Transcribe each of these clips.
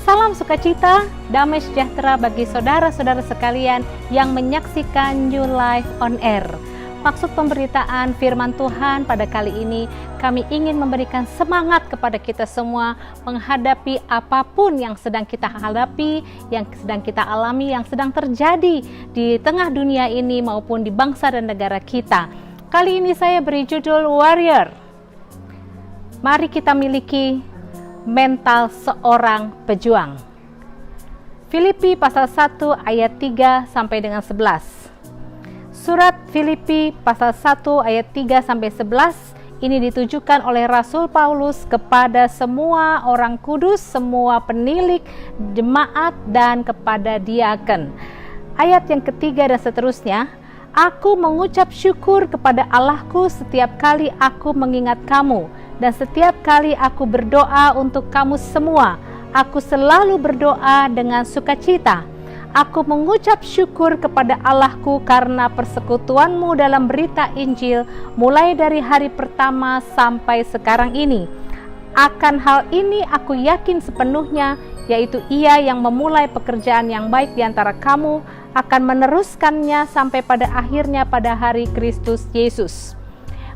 Salam sukacita, damai sejahtera bagi saudara-saudara sekalian yang menyaksikan New Life on Air. Maksud pemberitaan firman Tuhan pada kali ini, kami ingin memberikan semangat kepada kita semua menghadapi apapun yang sedang kita hadapi, yang sedang kita alami, yang sedang terjadi di tengah dunia ini maupun di bangsa dan negara kita. Kali ini saya beri judul Warrior. Mari kita miliki mental seorang pejuang. Filipi pasal 1 ayat 3 sampai dengan 11. Surat Filipi pasal 1 ayat 3 sampai 11 ini ditujukan oleh Rasul Paulus kepada semua orang kudus, semua penilik jemaat dan kepada diaken. Ayat yang ketiga dan seterusnya, aku mengucap syukur kepada Allahku setiap kali aku mengingat kamu, dan setiap kali aku berdoa untuk kamu semua. Aku selalu berdoa dengan sukacita. Aku mengucap syukur kepada Allahku karena persekutuanmu dalam berita Injil mulai dari hari pertama sampai sekarang ini. Akan hal ini aku yakin sepenuhnya, yaitu Ia yang memulai pekerjaan yang baik di antara kamu akan meneruskannya sampai pada akhirnya pada hari Kristus Yesus.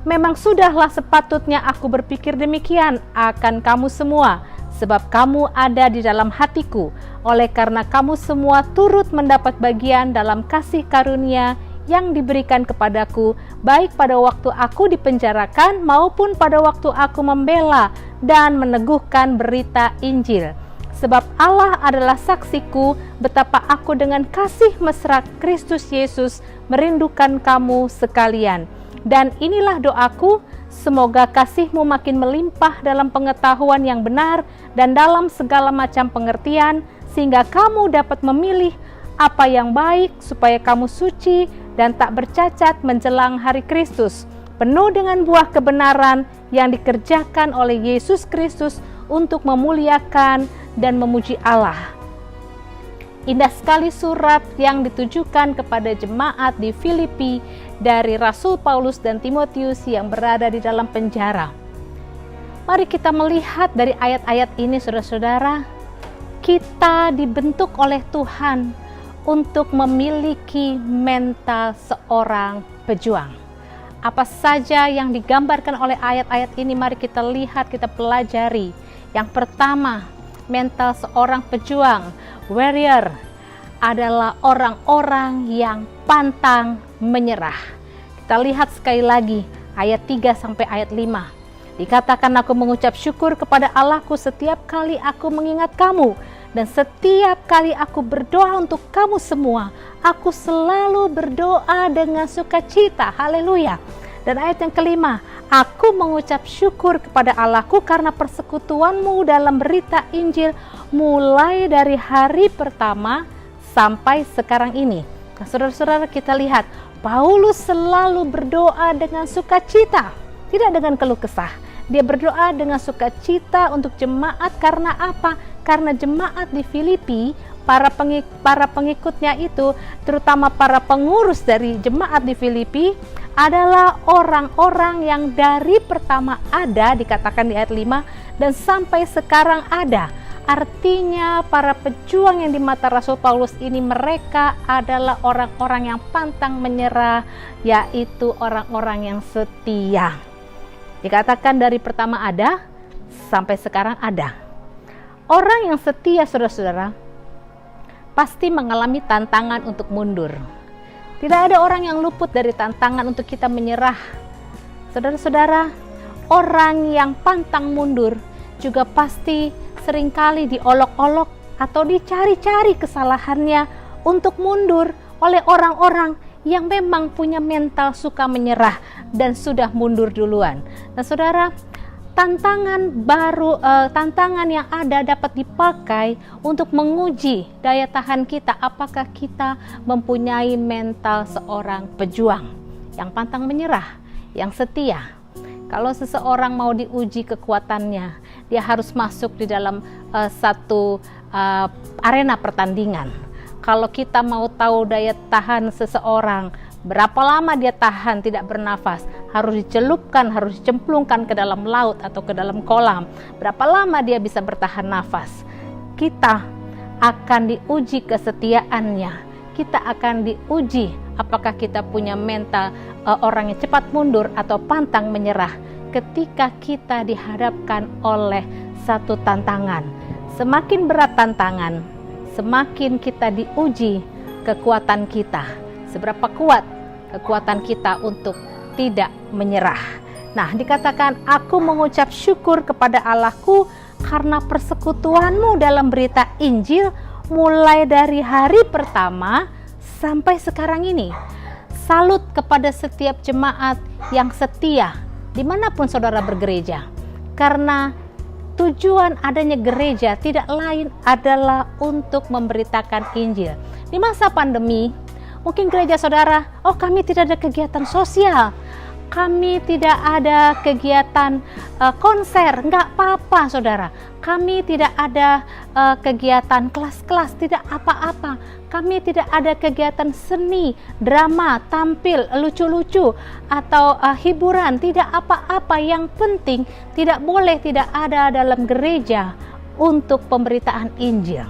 Memang sudahlah sepatutnya aku berpikir demikian akan kamu semua, sebab kamu ada di dalam hatiku, oleh karena kamu semua turut mendapat bagian dalam kasih karunia yang diberikan kepadaku, baik pada waktu aku dipenjarakan maupun pada waktu aku membela dan meneguhkan berita Injil. Sebab Allah adalah saksiku betapa aku dengan kasih mesra Kristus Yesus merindukan kamu sekalian. Dan inilah doaku, semoga kasihmu makin melimpah dalam pengetahuan yang benar dan dalam segala macam pengertian, sehingga kamu dapat memilih apa yang baik, supaya kamu suci dan tak bercacat menjelang hari Kristus, penuh dengan buah kebenaran yang dikerjakan oleh Yesus Kristus untuk memuliakan dan memuji Allah. Indah sekali surat yang ditujukan kepada jemaat di Filipi dari Rasul Paulus dan Timotius yang berada di dalam penjara. Mari kita melihat dari ayat-ayat ini, saudara-saudara, kita dibentuk oleh Tuhan untuk memiliki mental seorang pejuang. Apa saja yang digambarkan oleh ayat-ayat ini, mari kita lihat, kita pelajari. Yang pertama, mental seorang pejuang, warrior, adalah orang-orang yang pantang menyerah. Kita lihat sekali lagi ayat 3 sampai ayat 5. Dikatakan, aku mengucap syukur kepada Allahku setiap kali aku mengingat kamu, dan setiap kali aku berdoa untuk kamu semua. Aku selalu berdoa dengan sukacita. Haleluya. Dan ayat yang kelima, aku mengucap syukur kepada Allahku karena persekutuanmu dalam berita Injil mulai dari hari pertama sampai sekarang ini. Nah, saudara-saudara, kita lihat Paulus selalu berdoa dengan sukacita, tidak dengan keluh kesah. Dia berdoa dengan sukacita untuk jemaat. Karena apa? Karena jemaat di Filipi, para pengikutnya itu, terutama para pengurus dari jemaat di Filipi, adalah orang-orang yang dari pertama ada, dikatakan di ayat 5, dan sampai sekarang ada. Artinya para pejuang yang di mata Rasul Paulus ini, mereka adalah orang-orang yang pantang menyerah, yaitu orang-orang yang setia. Dikatakan dari pertama ada, sampai sekarang ada. Orang yang setia, saudara-saudara, pasti mengalami tantangan untuk mundur. Tidak ada orang yang luput dari tantangan untuk kita menyerah. Saudara-saudara, orang yang pantang mundur juga pasti seringkali diolok-olok atau dicari-cari kesalahannya untuk mundur oleh orang-orang yang memang punya mental suka menyerah dan sudah mundur duluan. Nah, saudara, tantangan yang ada dapat dipakai untuk menguji daya tahan kita. Apakah kita mempunyai mental seorang pejuang yang pantang menyerah, yang setia? Kalau seseorang mau diuji kekuatannya, dia harus masuk di dalam satu arena pertandingan. Kalau kita mau tahu daya tahan seseorang, berapa lama dia tahan tidak bernafas, harus dicelupkan, harus dicemplungkan ke dalam laut atau ke dalam kolam, berapa lama dia bisa bertahan nafas. kita akan diuji kesetiaannya. Kita akan diuji apakah kita punya mental orang yang cepat mundur atau pantang menyerah ketika kita dihadapkan oleh satu tantangan. Semakin berat tantangan, semakin kita diuji kekuatan kita. Seberapa kuat kekuatan kita untuk tidak menyerah. Nah, dikatakan, aku mengucap syukur kepada Allahku karena persekutuanmu dalam berita Injil mulai dari hari pertama sampai sekarang ini. Salut kepada setiap jemaat yang setia dimanapun saudara bergereja. Karena tujuan adanya gereja tidak lain adalah untuk memberitakan Injil. Di masa pandemi, mungkin gereja saudara, kami tidak ada kegiatan sosial, kami tidak ada kegiatan konser, enggak apa-apa saudara. Kami tidak ada kegiatan kelas-kelas, tidak apa-apa. Kami tidak ada kegiatan seni, drama, tampil, lucu-lucu, atau hiburan, tidak apa-apa. Yang penting tidak boleh tidak ada dalam gereja untuk pemberitaan Injil.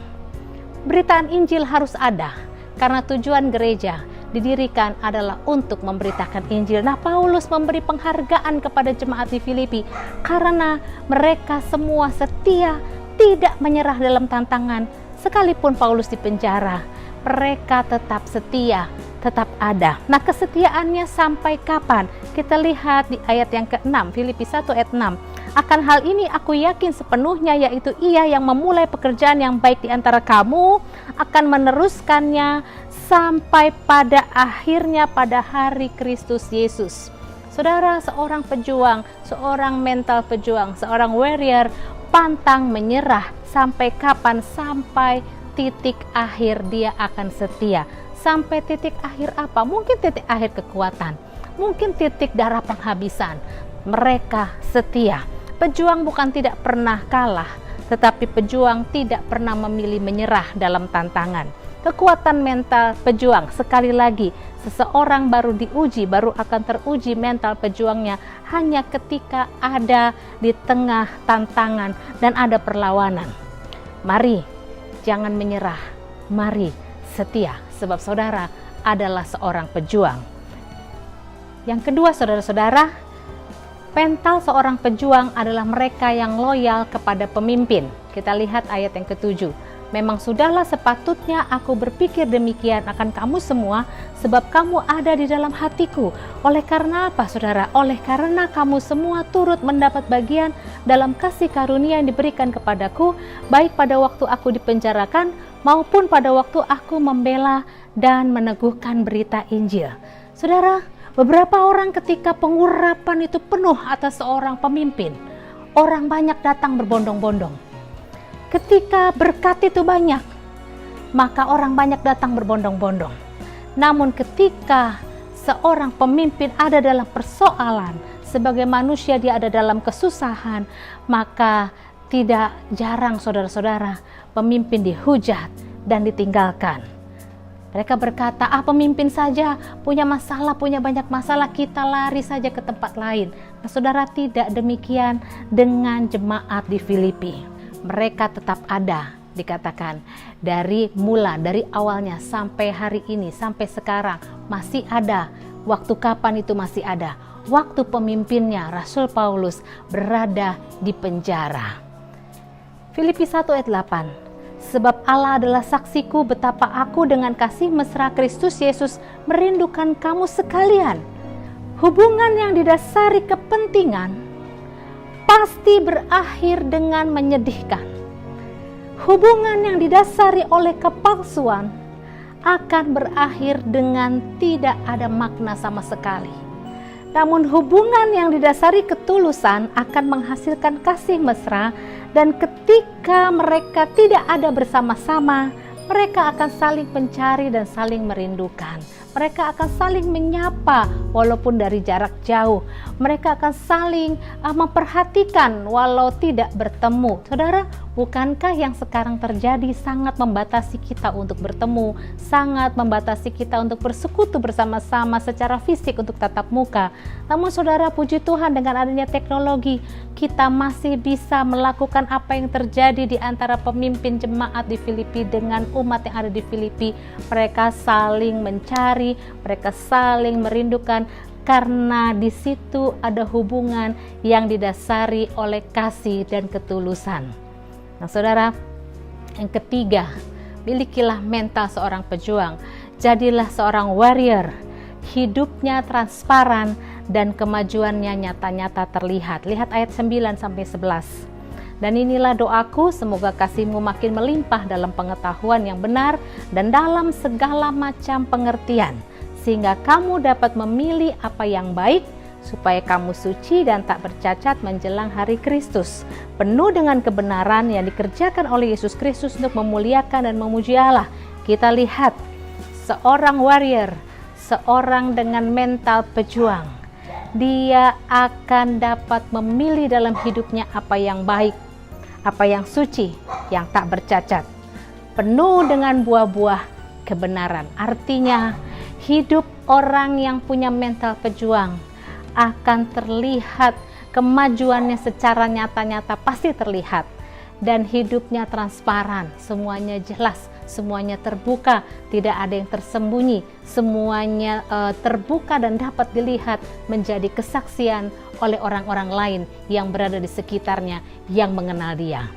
Beritaan Injil harus ada, karena tujuan gereja didirikan adalah untuk memberitakan Injil. Nah, Paulus memberi penghargaan kepada jemaat di Filipi karena mereka semua setia, tidak menyerah dalam tantangan. Sekalipun Paulus dipenjara, mereka tetap setia, tetap ada. Nah, kesetiaannya sampai kapan? Kita lihat di ayat yang ke-6, Filipi 1 ayat 6. Akan hal ini aku yakin sepenuhnya, yaitu Ia yang memulai pekerjaan yang baik di antara kamu akan meneruskannya sampai pada akhirnya pada hari Kristus Yesus. Saudara, seorang pejuang, seorang mental pejuang, seorang warrior pantang menyerah. Sampai kapan? Sampai titik akhir dia akan setia. Sampai titik akhir apa? Mungkin titik akhir kekuatan, mungkin titik darah penghabisan. Mereka setia. Pejuang bukan tidak pernah kalah, tetapi pejuang tidak pernah memilih menyerah dalam tantangan. Kekuatan mental pejuang, sekali lagi, seseorang baru diuji, baru akan teruji mental pejuangnya hanya ketika ada di tengah tantangan dan ada perlawanan. Mari, jangan menyerah, mari setia, sebab saudara adalah seorang pejuang. Yang kedua, saudara-saudara, mental seorang pejuang adalah mereka yang loyal kepada pemimpin. Kita lihat ayat yang ke-7. Memang sudahlah sepatutnya aku berpikir demikian akan kamu semua, sebab kamu ada di dalam hatiku. Oleh karena apa, saudara? Oleh karena kamu semua turut mendapat bagian dalam kasih karunia yang diberikan kepadaku, baik pada waktu aku dipenjarakan maupun pada waktu aku membela dan meneguhkan berita Injil. Saudara, beberapa orang ketika pengurapan itu penuh atas seorang pemimpin, orang banyak datang berbondong-bondong. Ketika berkat itu banyak, maka orang banyak datang berbondong-bondong. Namun ketika seorang pemimpin ada dalam persoalan, sebagai manusia dia ada dalam kesusahan, maka tidak jarang saudara-saudara pemimpin dihujat dan ditinggalkan. Mereka berkata, pemimpin saja punya masalah, punya banyak masalah, kita lari saja ke tempat lain. Nah, saudara, tidak demikian dengan jemaat di Filipi. Mereka tetap ada, dikatakan dari awalnya sampai hari ini, sampai sekarang masih ada. Waktu kapan itu masih ada? Waktu pemimpinnya Rasul Paulus berada di penjara. Filipi 1 ayat 8. Sebab Allah adalah saksiku betapa aku dengan kasih mesra Kristus Yesus merindukan kamu sekalian. Hubungan yang didasari kepentingan pasti berakhir dengan menyedihkan. Hubungan yang didasari oleh kepalsuan akan berakhir dengan tidak ada makna sama sekali. Namun hubungan yang didasari ketulusan akan menghasilkan kasih mesra, dan ketika mereka tidak ada bersama-sama, mereka akan saling mencari dan saling merindukan. Mereka akan saling menyapa walaupun dari jarak jauh. Mereka akan saling memperhatikan walau tidak bertemu. Saudara, bukankah yang sekarang terjadi sangat membatasi kita untuk bertemu, sangat membatasi kita untuk bersekutu bersama-sama secara fisik untuk tatap muka? Namun saudara, puji Tuhan, dengan adanya teknologi, kita masih bisa melakukan apa yang terjadi di antara pemimpin jemaat di Filipi dengan umat yang ada di Filipi. Mereka saling mencari, mereka saling merindukan, karena di situ ada hubungan yang didasari oleh kasih dan ketulusan. Nah saudara, yang ketiga, milikilah mental seorang pejuang. Jadilah seorang warrior. Hidupnya transparan dan kemajuannya nyata-nyata terlihat. Lihat ayat 9-11. Dan inilah doaku, semoga kasihmu makin melimpah dalam pengetahuan yang benar dan dalam segala macam pengertian, sehingga kamu dapat memilih apa yang baik, supaya kamu suci dan tak bercacat menjelang hari Kristus, penuh dengan kebenaran yang dikerjakan oleh Yesus Kristus untuk memuliakan dan memuji Allah. Kita lihat seorang warrior, seorang dengan mental pejuang. Dia akan dapat memilih dalam hidupnya apa yang baik, apa yang suci, yang tak bercacat, penuh dengan buah-buah kebenaran. Artinya, hidup orang yang punya mental pejuang akan terlihat kemajuannya secara nyata-nyata, pasti terlihat, dan hidupnya transparan, semuanya jelas, semuanya terbuka, tidak ada yang tersembunyi, semuanya terbuka dan dapat dilihat menjadi kesaksian oleh orang-orang lain yang berada di sekitarnya yang mengenal dia.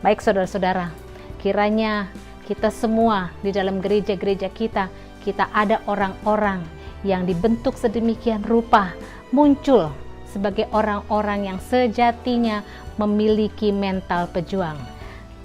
Baik saudara-saudara, kiranya kita semua di dalam gereja-gereja kita ada orang-orang yang dibentuk sedemikian rupa, muncul sebagai orang-orang yang sejatinya memiliki mental pejuang.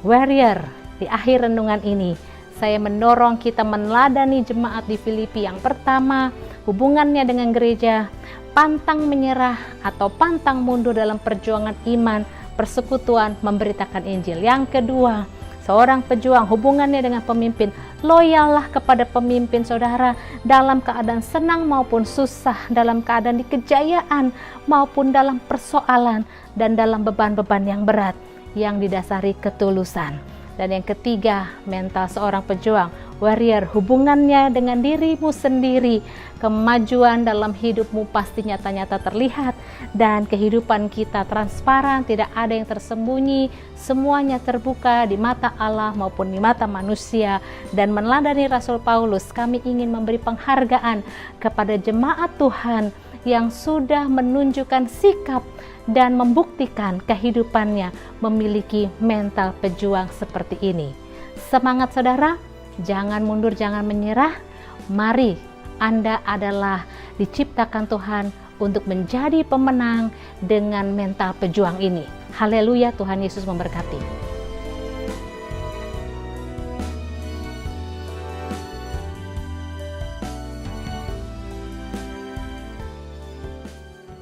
Warrior, di akhir renungan ini, saya mendorong kita meneladani jemaat di Filipi. Yang pertama, hubungannya dengan gereja, pantang menyerah atau pantang mundur dalam perjuangan iman, persekutuan, memberitakan Injil. Yang kedua, seorang pejuang, hubungannya dengan pemimpin, loyallah kepada pemimpin saudara dalam keadaan senang maupun susah, dalam keadaan di kejayaan maupun dalam persoalan dan dalam beban-beban yang berat yang didasari ketulusan. Dan yang ketiga, mental seorang pejuang, warrior, hubungannya dengan dirimu sendiri. Kemajuan dalam hidupmu pasti nyata-nyata terlihat, dan kehidupan kita transparan, tidak ada yang tersembunyi, semuanya terbuka di mata Allah maupun di mata manusia. Dan meneladani Rasul Paulus, kami ingin memberi penghargaan kepada jemaat Tuhan yang sudah menunjukkan sikap dan membuktikan kehidupannya memiliki mental pejuang seperti ini. Semangat saudara, jangan mundur, jangan menyerah. Mari, Anda adalah diciptakan Tuhan untuk menjadi pemenang dengan mental pejuang ini. Haleluya, Tuhan Yesus memberkati.